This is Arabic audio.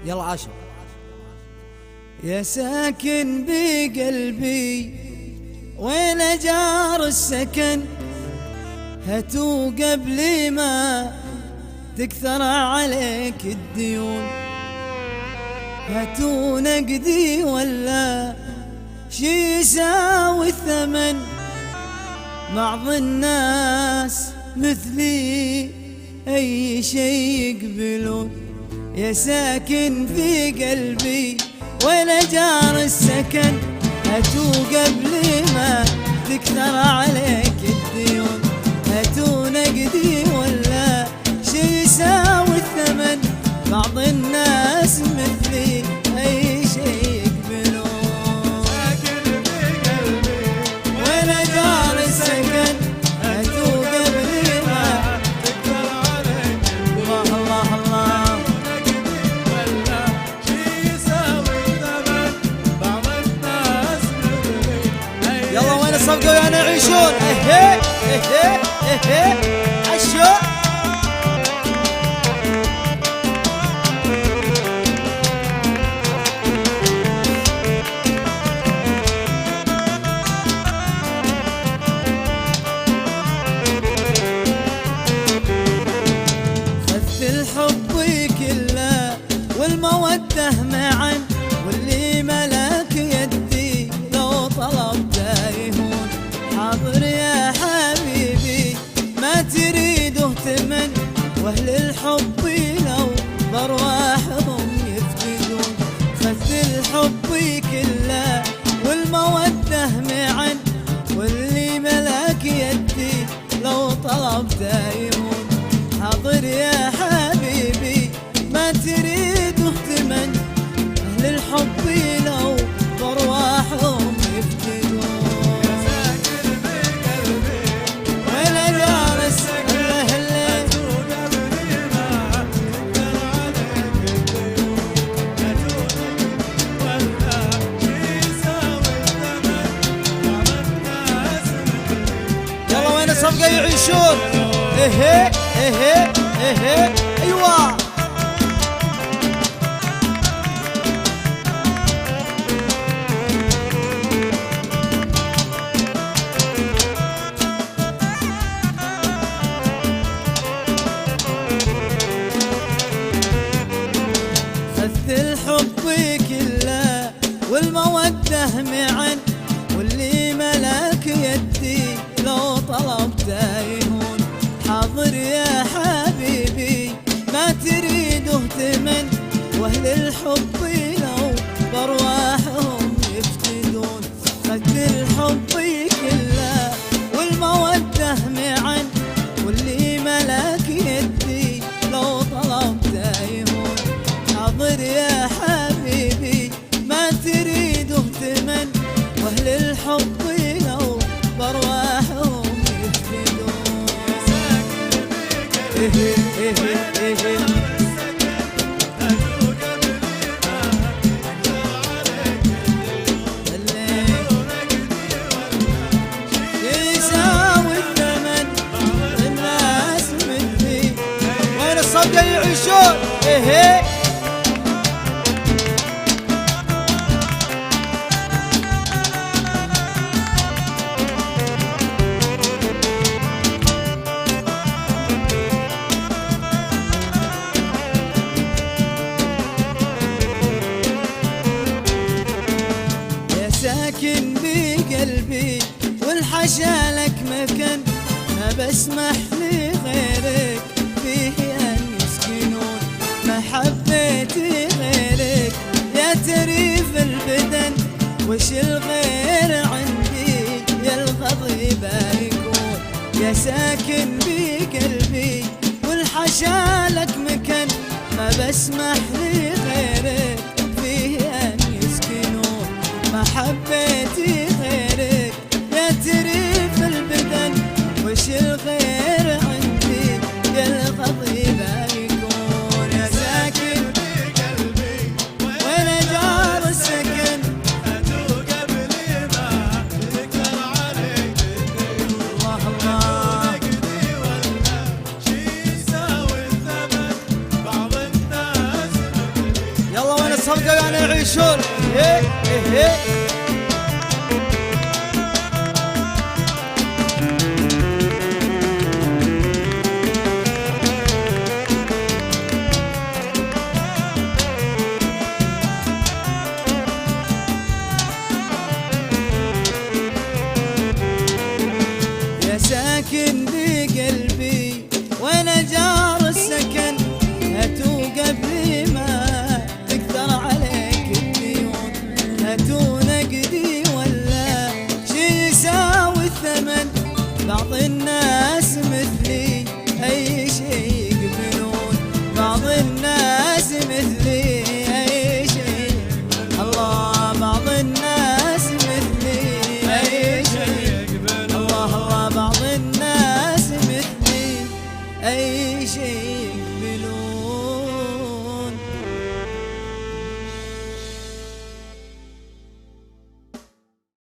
يلا عاشر. يا ساكن بقلبي وين جار السكن، هاتوا قبل ما تكثر عليك الديون، هاتوا نقدي ولا شي يساوي الثمن، بعض الناس مثلي أي شي يقبلون. يا ساكن في قلبي وين جار السكن، هاتوا قبل ما تكثر عليك الديون، هاتوا نقدي ولا شي يساوي الثمن، بعض الناس مثلي أي شي يقبلون. ساكن في قلبي وين جار السكن، هاتوا قبل ما تكثر عليك الله الله الله. ولا شي يساوي الثمن، بعض الناس مثلي أي يلا وين شي الصفقة ويانا يعيشون؟ اهي اهي اهي عشو. خذت الحب كله والمودة معا، واللي ملك يدي لو طلبته يهون، حاضر يا حبيبي ما تريده تمن، واهل الحب لو بارواحهم يفتدون. خذت الحب كله والمودة معا، واللي ملك يدي لو طلبته يهون، حاضر يا حبيبي ما تريده تمن، أهل الحب لو بارواحهم يفتدون. ساكن في قلبي وين جار السكن، هاتوا قبل ما تكثر عليك الديون، هاتوا نقدي ولا شي يساوي الثمن، بعض الناس مثلي يلا وين الصفقة يعيشون؟ اهي اهي اهي ايوه. خذت الحب كله والمودة معا، واللي ملك يدي لو طلبته يهون، حاضر يا حبيبي ما تريده تمن، واهل الحب لو بارواحهم يفتدون. خذت الحب كله والمودة معا، واللي ملك يدي لو طلبته يهون، حاضر يا حبيبي ما تريده تمن، واهل الحب لو بارواحهم يفتدون. ساكن في قلبي ايه ايه ايه هاتوا قبل ما تكثر عليك الديون، هاتوا نقدي ولا شي يساوي الثمن، الناس مثلي وين الصفقة يعيشون؟ ايه يا ساكن بقلبي والحشا لك مكان، ما بسمح لغيرك فيه أن يسكنون، ما حبيتي غيرك يا تريف البدن، وش الغير عندي يا الغضب يكون. يا ساكن بقلبي والحشا لك مكان، ما بسمح لغيرك فيه أن يسكنون، ما حبيتي غيرك يا تريف البدن، وش الغير عندي يا الغضب يكون. يا ساكن في قلبي وين جار السكن، هاتوا قبل ما تكثر عليك الديون، الله الله. نقدي ولا شي يساوي الثمن، بعض الناس مثلي شلون ايه ايه يا ساكن بقلبي وانا جار السكن هاتوا قبلي ما تكثر عليك الديون هاتوا نقدي ولا شي يساوي الثمن بعض الناس مثلي اي شي يقبلون بعض الناس مثلي اي شي الله بعض الناس مثلي اي شي الله الله بعض الناس مثلي أي شيء